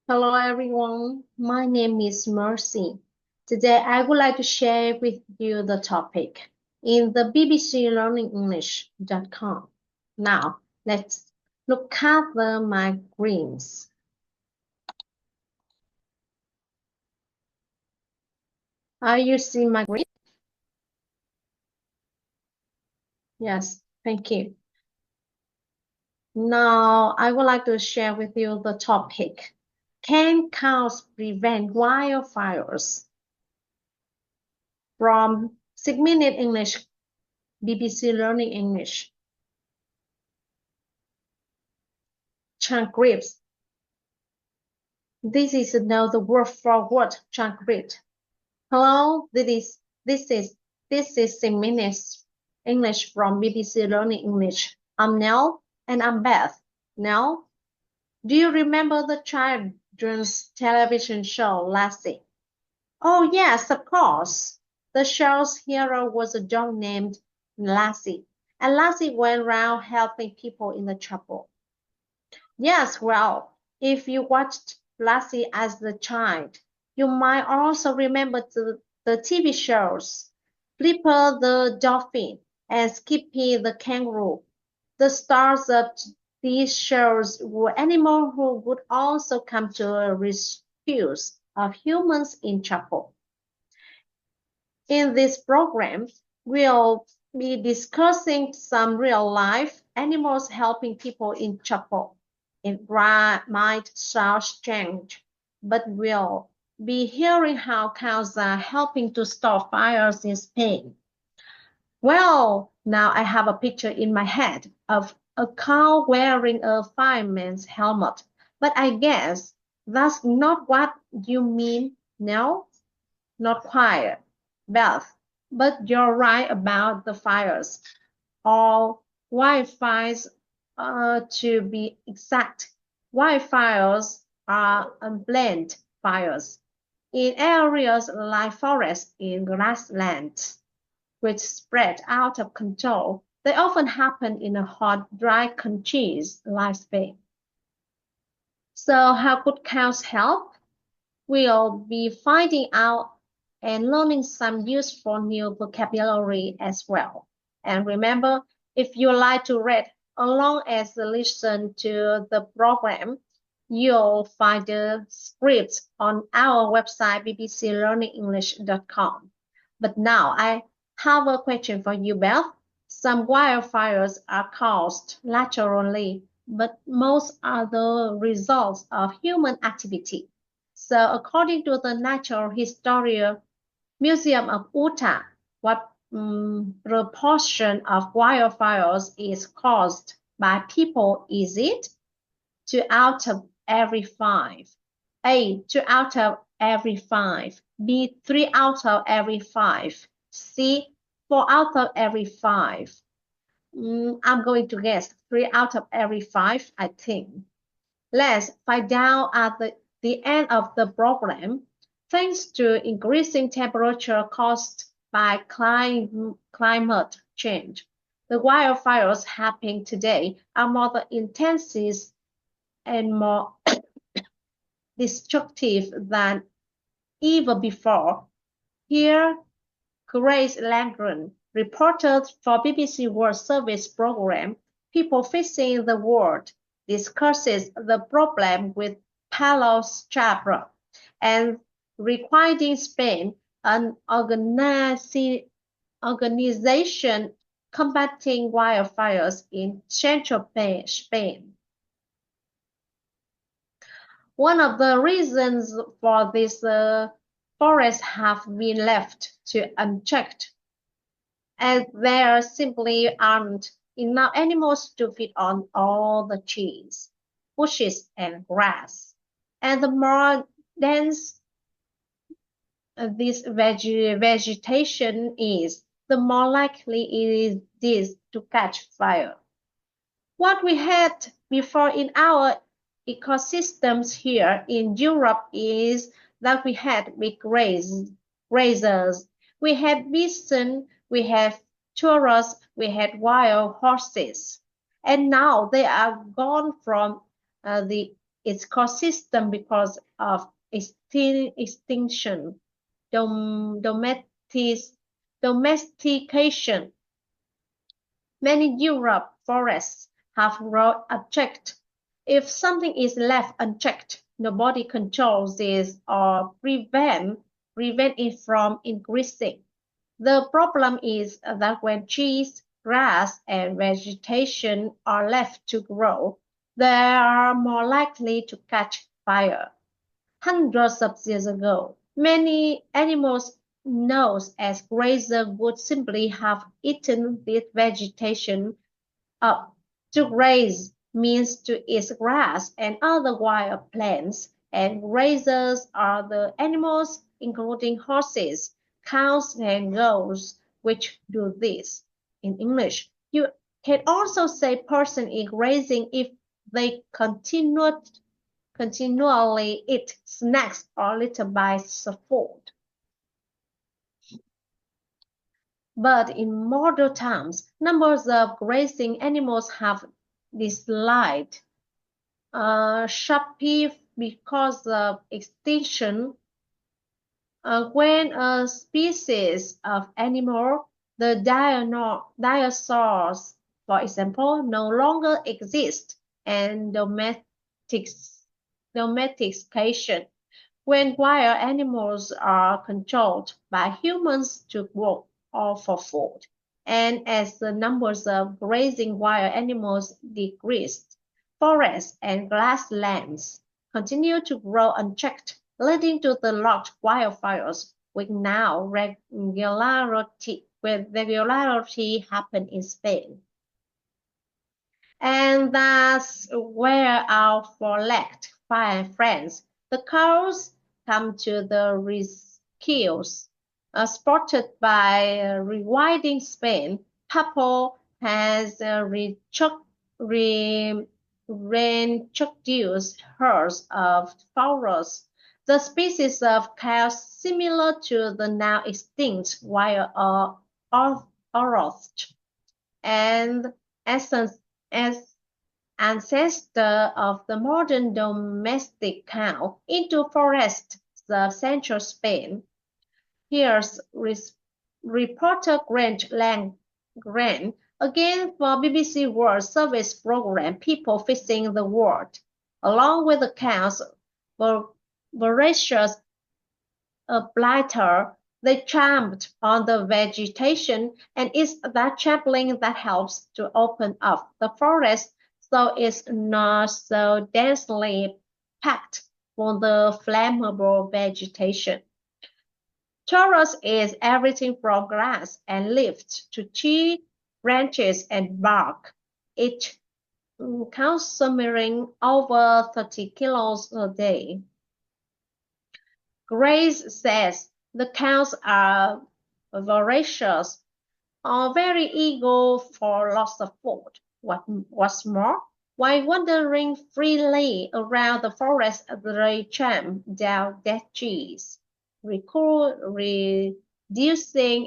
Hello everyone, my name is Mercy. Today I would like to share with you the topic in the BBC Learning English.com. Now let's look at the migraines. Are you seeing my green? Yes, thank you. Now I would like to share with you the topic. Can cows prevent wildfires? From 6-Minute English, BBC Learning English. Transcripts. This is another word for word transcript. Hello, this is 6 minutes English from BBC Learning English. I'm Nell and I'm Beth. Nell, do you remember the children's television show Lassie? Oh yes, of course. The show's hero was a dog named Lassie, and Lassie went around helping people in the trouble. Yes, well, if you watched Lassie as a child, you might also remember the TV shows Flipper the dolphin and Skippy the kangaroo. The stars of these shows were animals who would also come to the rescue of humans in trouble. In this program, we'll be discussing some real-life animals helping people in trouble. It might sound strange, but we'll be hearing how cows are helping to stop fires in Spain. Well, now I have a picture in my head of a cow wearing a fireman's helmet, but I guess that's not what you mean, no? Not quite, Beth, but you're right about the fires, or wildfires to be exact. Wildfires are unplanned fires in areas like forests in grasslands, which spread out of control. They often happen in a hot, dry countries like Spain. So how could cows help? We'll be finding out and learning some useful new vocabulary as well. And remember, if you like to read along as listen to the program, you'll find the scripts on our website bbclearningenglish.com. But now I have a question for you, Beth. Some wildfires are caused naturally, but most are the results of human activity. So according to the Natural History Museum of Utah, what proportion of wildfires is caused by people is it? 2 out of every 5. A, 2 out of every 5. B, 3 out of every 5. C, 4 out of every 5. I'm going to guess 3 out of every 5, I think. Let's find out at the end of the program. Thanks to increasing temperature caused by climate change, the wildfires happening today are more intensive and more destructive than ever before. Here, Grace Langren, reporter for BBC World Service program People Facing the World, discusses the problem with Paulo Chabra and requiring Spain an organization combating wildfires in central Spain. One of the reasons for this forests have been left to unchecked, as there simply aren't enough animals to feed on all the trees, bushes, and grass. And the more dense this vegetation is, the more likely it is to catch fire. What we had before in our ecosystems here in Europe is that we had big grazers. We had bison, we had taurus, we had wild horses. And now they are gone from the its ecosystem because of extinction, domestication. Many Europe forests have grown unchecked. If something is left unchecked, nobody controls this or prevent it from increasing. The problem is that when trees, grass, and vegetation are left to grow, they are more likely to catch fire. Hundreds of years ago, many animals known as grazers would simply have eaten this vegetation up. To graze means to eat grass and other wild plants, and grazers are the animals, including horses, cows, and goats, which do this. In English, you can also say person is grazing if they continually eat snacks or little bites of food. But in modern times, numbers of grazing animals have declined sharply because of extinction. When a species of animal, the dinosaurs, for example, no longer exist, and domestication, when wild animals are controlled by humans to work or for food, and as the numbers of grazing wild animals decreased, forests and grasslands continue to grow unchecked, leading to the large wildfires which now regularity happen in Spain. And that's where our select friends, the cows, come to the rescues. Spotted by rewinding Spain, Papo has reintroduced herds of fowls, the species of cows similar to the now extinct wild ostrich, and as ancestor of the modern domestic cow, into forests of central Spain. Here's reporter Grant Grant again for BBC World Service program People Facing the World. Along with the cows, voracious blighter, they tramped on the vegetation, and it's that trampling that helps to open up the forest so it's not so densely packed for the flammable vegetation. Taurus is everything from grass and leaves to tree branches and bark, each consuming over 30 kilos a day. Grace says the cows are voracious, are very eager for lots of food. What's more, while wandering freely around the forest, they tramp down dead trees, reducing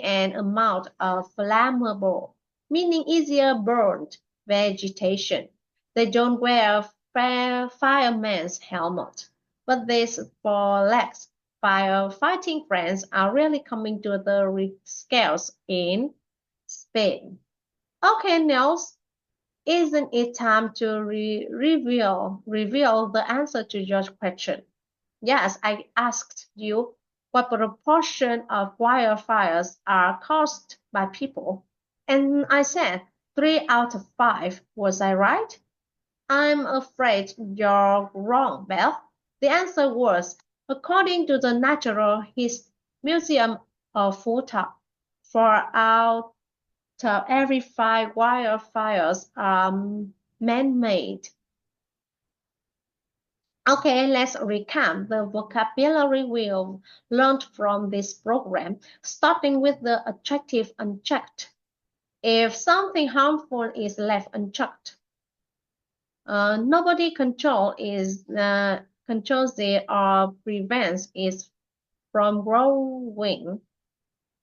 an amount of flammable, meaning easier burned, vegetation. They don't wear a fireman's helmet, but these four legs firefighting friends are really coming to the rescues in Spain. Okay, Nels, isn't it time to reveal the answer to your question? Yes, I asked you what proportion of wildfires are caused by people, and I said 3 out of 5. Was I right? I'm afraid you're wrong, Beth. The answer was, according to the Natural Museum of Utah, 4 out of every 5 wildfires are man-made. Okay, let's recap the vocabulary we've learned from this program, starting with the adjective unchecked. If something harmful is left unchecked, nobody controls it or prevents it from growing.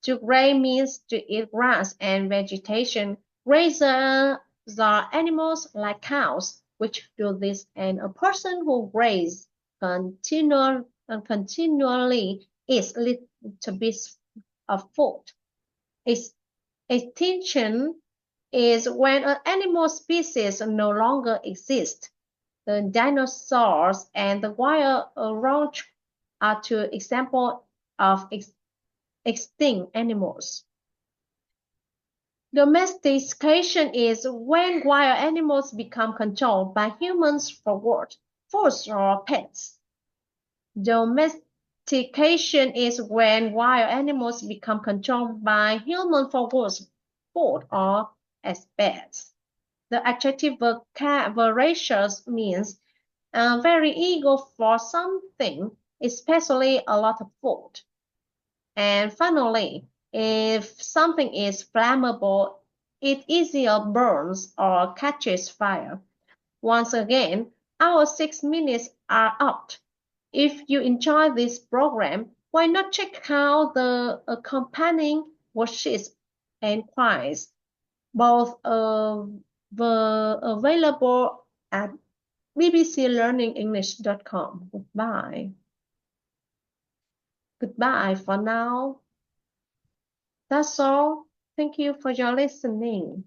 To graze means to eat grass and vegetation. Grazers are animals like cows. which do this, and a person who grazes continually eats little bits of food. Extinction is when an animal species no longer exists. The dinosaurs and the wild orange are two examples of extinct animals. Domestication is when wild animals become controlled by humans for food or pets. Domestication is when wild animals become controlled by humans for food or as pets. The adjective voracious means very eager for something, especially a lot of food. And finally, if something is flammable, it easier burns or catches fire. Once again, our 6 minutes are up. If you enjoy this program, why not check out the accompanying worksheets and quiz, both available at bbclearningenglish.com. Goodbye. Goodbye for now. That's all. Thank you for your listening.